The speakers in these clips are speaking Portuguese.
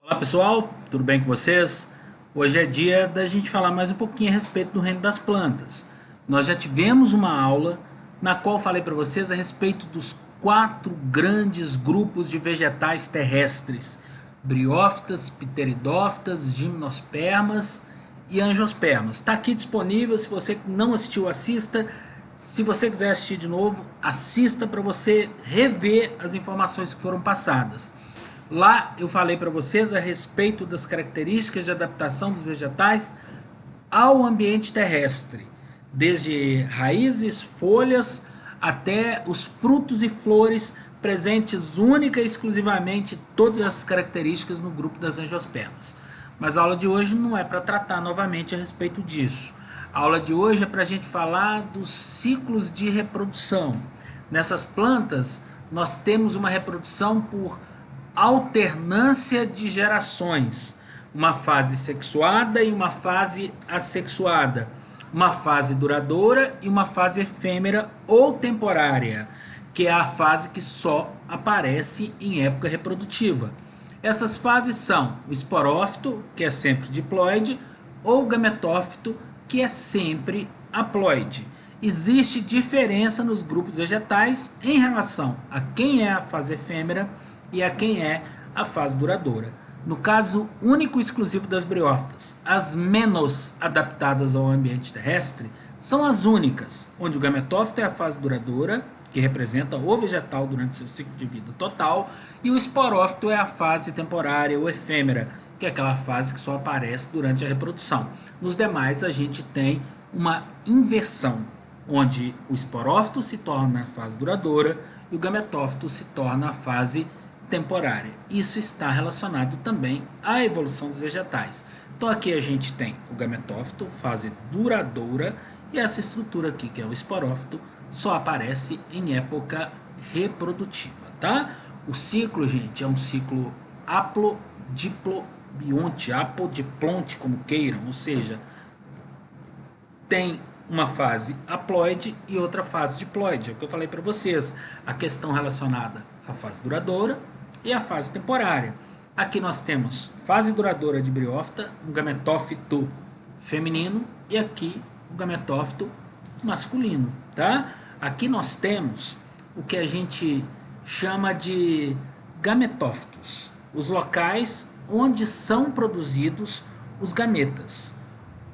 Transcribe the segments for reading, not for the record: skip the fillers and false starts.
Olá pessoal, tudo bem com vocês? Hoje é dia da gente falar mais um pouquinho a respeito do reino das plantas. Nós já tivemos uma aula na qual falei para vocês a respeito dos quatro grandes grupos de vegetais terrestres: briófitas, pteridófitas, gimnospermas e angiospermas. Está aqui disponível, se você não assistiu, assista. Se você quiser assistir de novo, assista para você rever as informações que foram passadas. Lá eu falei para vocês a respeito das características de adaptação dos vegetais ao ambiente terrestre, desde raízes, folhas, até os frutos e flores presentes única e exclusivamente todas essas características no grupo das angiospermas. Mas a aula de hoje não é para tratar novamente a respeito disso. A aula de hoje é para a gente falar dos ciclos de reprodução. Nessas plantas, nós temos uma reprodução por alternância de gerações, uma fase sexuada e uma fase assexuada, uma fase duradoura e uma fase efêmera ou temporária, que é a fase que só aparece em época reprodutiva. Essas fases são o esporófito, que é sempre diploide, ou o gametófito, que é sempre haploide. Existe diferença nos grupos vegetais em relação a quem é a fase efêmera e a quem é a fase duradoura. No caso único e exclusivo das briófitas, as menos adaptadas ao ambiente terrestre são as únicas, onde o gametófito é a fase duradoura, que representa o vegetal durante seu ciclo de vida total, e o esporófito é a fase temporária ou efêmera, que é aquela fase que só aparece durante a reprodução. Nos demais, a gente tem uma inversão, onde o esporófito se torna a fase duradoura e o gametófito se torna a fase temporária. Isso está relacionado também à evolução dos vegetais. Então aqui a gente tem o gametófito, fase duradoura, e essa estrutura aqui, que é o esporófito, só aparece em época reprodutiva, tá? O ciclo, gente, é um ciclo haplodiplobionte, apodiplonte, como queiram, ou seja, tem uma fase haploide e outra fase diploide. É o que eu falei para vocês, a questão relacionada à fase duradoura e a fase temporária. Aqui nós temos fase duradoura de briófita, um gametófito feminino, e aqui o gametófito masculino, tá? Aqui nós temos o que a gente chama de gametófitos, os locais onde são produzidos os gametas.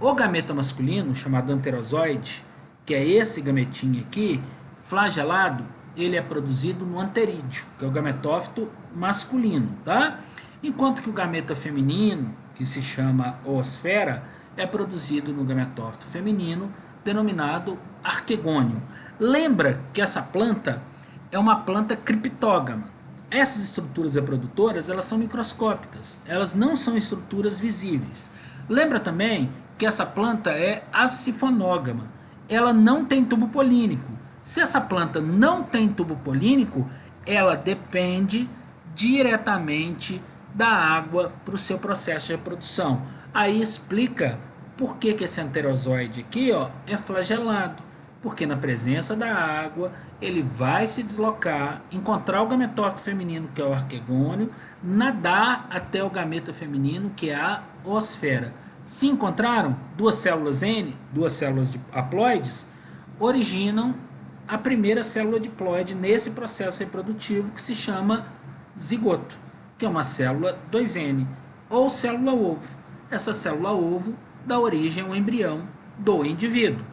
O gameta masculino, chamado anterozoide, que é esse gametinho aqui, flagelado, ele é produzido no anterídeo, que é o gametófito masculino, tá? Enquanto que o gameta feminino, que se chama oosfera, é produzido no gametófito feminino, denominado arquegônio. Lembra que essa planta é uma planta criptógama. Essas estruturas reprodutoras, elas são microscópicas, elas não são estruturas visíveis. Lembra também que essa planta é acifonógama, ela não tem tubo polínico. Se essa planta não tem tubo polínico, ela depende diretamente da água para o seu processo de reprodução. Aí explica por que esse anterozoide aqui, ó, é flagelado. Porque na presença da água, ele vai se deslocar, encontrar o gametófito feminino, que é o arquegônio, nadar até o gameta feminino, que é a oosfera. Se encontraram duas células N, duas células haploides, originam a primeira célula diploide nesse processo reprodutivo, que se chama zigoto, que é uma célula 2N, ou célula ovo. Essa célula ovo dá origem ao embrião do indivíduo.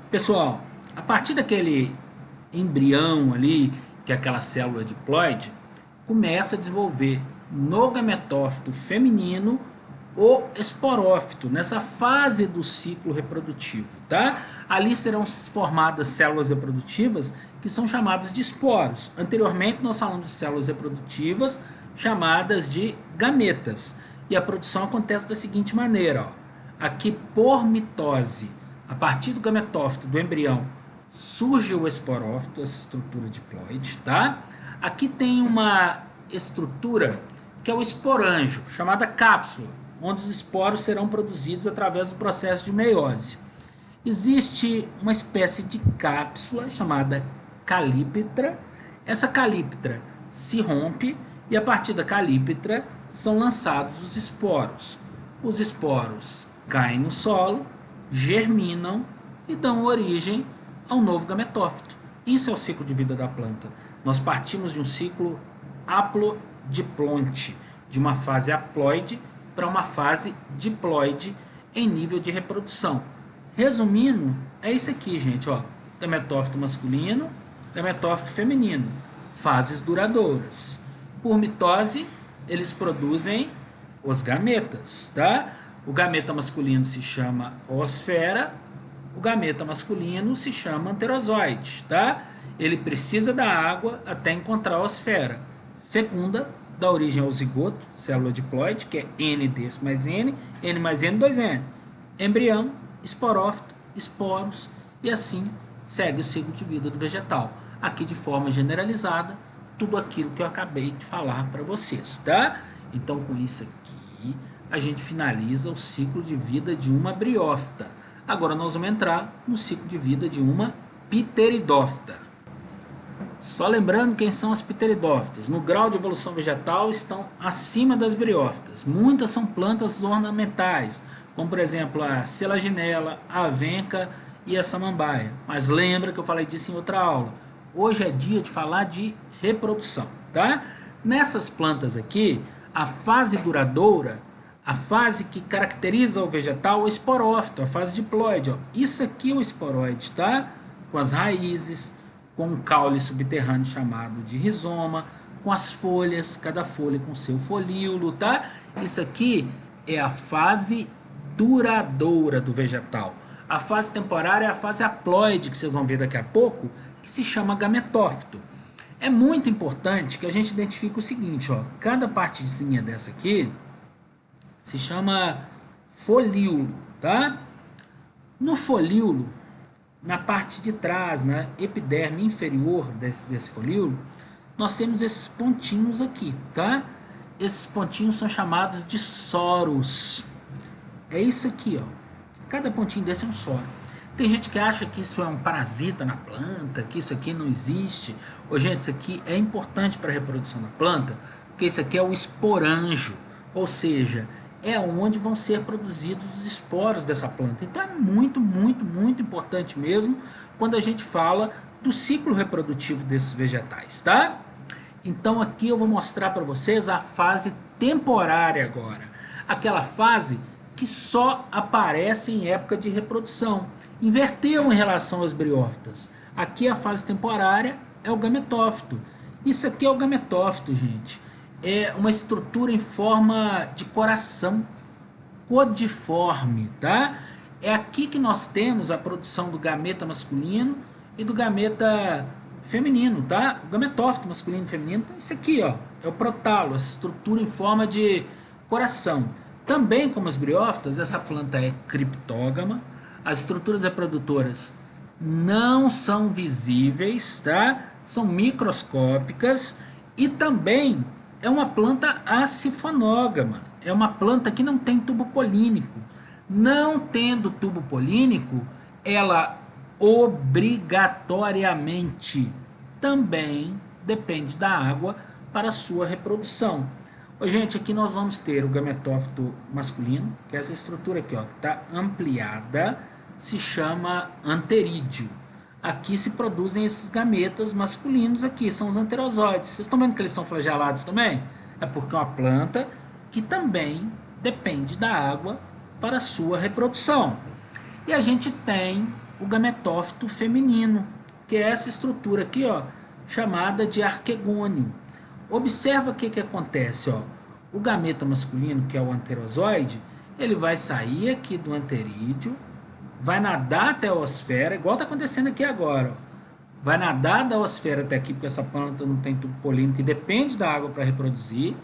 Pessoal, a partir daquele embrião ali, que é aquela célula diploide, começa a desenvolver no gametófito feminino o esporófito, nessa fase do ciclo reprodutivo, tá? Ali serão formadas células reprodutivas que são chamadas de esporos. Anteriormente nós falamos de células reprodutivas chamadas de gametas. E a produção acontece da seguinte maneira, ó. Aqui por mitose, a partir do gametófito, do embrião, surge o esporófito, essa estrutura diploide, tá? Aqui tem uma estrutura que é o esporângio, chamada cápsula, onde os esporos serão produzidos através do processo de meiose. Existe uma espécie de cápsula chamada calíptra. Essa calíptra se rompe E a partir da calípitra são lançados os esporos. Os esporos caem no solo, germinam e dão origem ao novo gametófito. Isso é o ciclo de vida da planta. Nós partimos de um ciclo haplodiplonte, de uma fase haploide para uma fase diploide em nível de reprodução. Resumindo, é isso aqui, gente, ó. Gametófito masculino, gametófito feminino, fases duradouras. Por mitose, eles produzem os gametas, tá? O gameta masculino se chama oosfera, o gameta masculino se chama anterozoide, tá? Ele precisa da água até encontrar a oosfera. Fecunda, dá origem ao zigoto, célula diploide, que é ND mais N, N mais N, 2N. Embrião, esporófito, esporos, e assim segue o ciclo de vida do vegetal. Aqui de forma generalizada, tudo aquilo que eu acabei de falar para vocês, tá? Então, com isso aqui, a gente finaliza o ciclo de vida de uma briófita. Agora nós vamos entrar no ciclo de vida de uma pteridófita. Só lembrando quem são as pteridófitas. No grau de evolução vegetal estão acima das briófitas. Muitas são plantas ornamentais, como por exemplo a selaginela, a avenca e a samambaia. Mas lembra que eu falei disso em outra aula. Hoje é dia de falar de reprodução, tá? Nessas plantas aqui, a fase duradoura, a fase que caracteriza o vegetal, é o esporófito, a fase diploide, ó. Isso aqui é o esporóide, tá? Com as raízes, com um caule subterrâneo chamado de rizoma, com as folhas, cada folha com seu folíolo, tá? Isso aqui é a fase duradoura do vegetal. A fase temporária é a fase haploide, que vocês vão ver daqui a pouco, que se chama gametófito. É muito importante que a gente identifique o seguinte, ó, cada partezinha dessa aqui se chama folíolo, tá? No folíolo, na parte de trás, na epiderme inferior desse folíolo, nós temos esses pontinhos aqui, tá? Esses pontinhos são chamados de soros. É isso aqui, ó. Cada pontinho desse é um soro. Tem gente que acha que isso é um parasita na planta, que isso aqui não existe. Ô, gente, isso aqui é importante para a reprodução da planta, porque isso aqui é o esporanjo, ou seja, é onde vão ser produzidos os esporos dessa planta. Então é muito, muito, muito importante mesmo quando a gente fala do ciclo reprodutivo desses vegetais, tá? Então aqui eu vou mostrar para vocês a fase temporária agora. Aquela fase que só aparece em época de reprodução. Inverteu em relação às briófitas. Aqui a fase temporária é o gametófito. Isso aqui é o gametófito, gente. É uma estrutura em forma de coração, codiforme, tá? É aqui que nós temos a produção do gameta masculino e do gameta feminino, tá? O gametófito masculino e feminino, então isso aqui, ó, é o protalo, essa estrutura em forma de coração. Também, como as briófitas, essa planta é criptógama. As estruturas reprodutoras não são visíveis, tá? São microscópicas e também é uma planta acifonógama. É uma planta que não tem tubo polínico. Não tendo tubo polínico, ela obrigatoriamente também depende da água para a sua reprodução. Gente, aqui nós vamos ter o gametófito masculino, que é essa estrutura aqui, ó, que está ampliada, se chama anterídeo. Aqui se produzem esses gametas masculinos aqui, são os anterozoides. Vocês estão vendo que eles são flagelados também? É porque é uma planta que também depende da água para a sua reprodução. E a gente tem o gametófito feminino, que é essa estrutura aqui, ó, chamada de arquegônio. Observa o que acontece, ó. O gameta masculino, que é o anterozoide, ele vai sair aqui do anterídeo, vai nadar até a oosfera, igual está acontecendo aqui agora, ó. Vai nadar da oosfera até aqui, porque essa planta não tem tubo polínico e depende da água para reproduzir,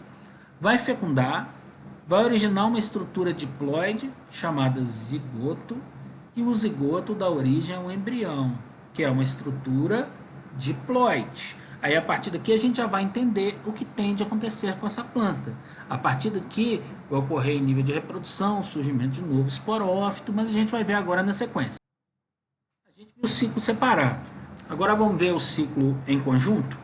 vai fecundar, vai originar uma estrutura diploide chamada zigoto, e o zigoto dá origem ao embrião, que é uma estrutura diploide. Aí, a partir daqui, a gente já vai entender o que tem de acontecer com essa planta. A partir daqui, vai ocorrer em nível de reprodução, surgimento de novo esporófito, mas a gente vai ver agora na sequência. A gente viu o ciclo separado. Agora vamos ver o ciclo em conjunto.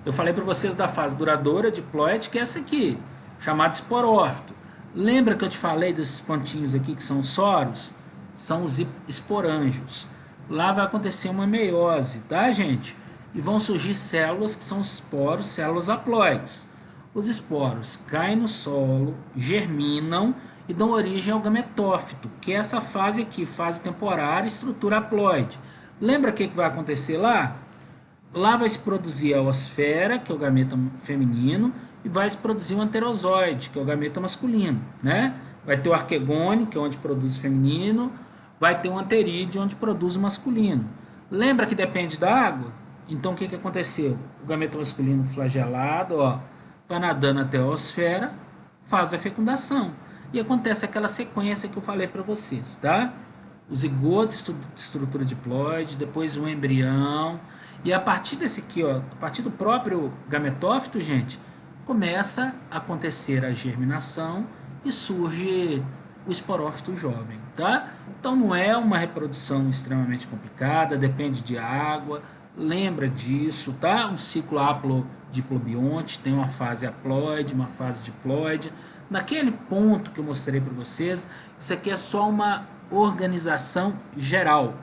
Eu falei para vocês da fase duradoura, diploide, que é essa aqui, chamada esporófito. Lembra que eu te falei desses pontinhos aqui que são os soros? São os esporângios. Lá vai acontecer uma meiose, tá, gente? E vão surgir células que são os esporos, células haploides. Os esporos caem no solo, germinam e dão origem ao gametófito, que é essa fase aqui, fase temporária, estrutura haploide. Lembra o que vai acontecer lá? Lá vai se produzir a oosfera, que é o gameta feminino, e vai se produzir o anterozoide, que é o gameta masculino, né? Vai ter o arquegônio, que é onde produz o feminino, vai ter o anterídeo, onde produz o masculino. Lembra que depende da água? Então o que aconteceu? O gameta masculino flagelado, ó, vai nadando até a oosfera, faz a fecundação. E acontece aquela sequência que eu falei para vocês, tá? O zigoto, estrutura diploide, depois o embrião, e a partir desse aqui, ó, a partir do próprio gametófito, gente, começa a acontecer a germinação e surge o esporófito jovem, tá? Então não é uma reprodução extremamente complicada, depende de água, lembra disso, tá? Um ciclo haplodiplobionte, tem uma fase haploide, uma fase diploide. Naquele ponto que eu mostrei para vocês, isso aqui é só uma organização geral.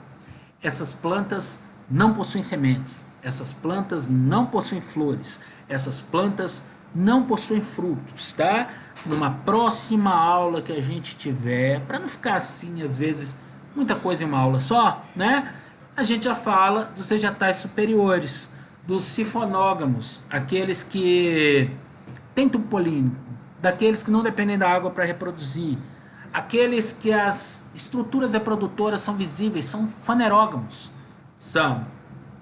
Essas plantas não possuem sementes, essas plantas não possuem flores, essas plantas não possuem frutos, tá? Numa próxima aula que a gente tiver, para não ficar assim, às vezes, muita coisa em uma aula só, né? A gente já fala dos vegetais superiores, dos sifonógamos, aqueles que têm tubo polínico, daqueles que não dependem da água para reproduzir, aqueles que as estruturas reprodutoras são visíveis, são fanerógamos, são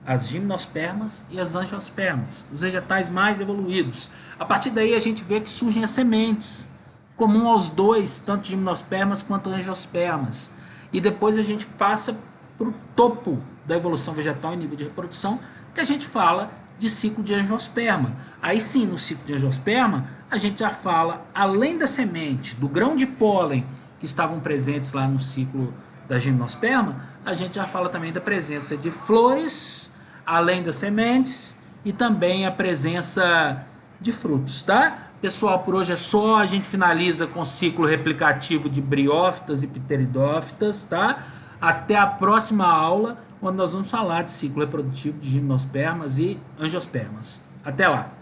as gimnospermas e as angiospermas, os vegetais mais evoluídos. A partir daí a gente vê que surgem as sementes, comum aos dois, tanto gimnospermas quanto angiospermas. E depois a gente passa para o topo da evolução vegetal em nível de reprodução, que a gente fala de ciclo de angiosperma. Aí sim, no ciclo de angiosperma, a gente já fala, além da semente, do grão de pólen que estavam presentes lá no ciclo da gimnosperma, a gente já fala também da presença de flores, além das sementes, e também a presença de frutos, tá? Pessoal, por hoje é só, a gente finaliza com o ciclo replicativo de briófitas e pteridófitas, tá? Até a próxima aula, onde nós vamos falar de ciclo reprodutivo de gimnospermas e angiospermas. Até lá!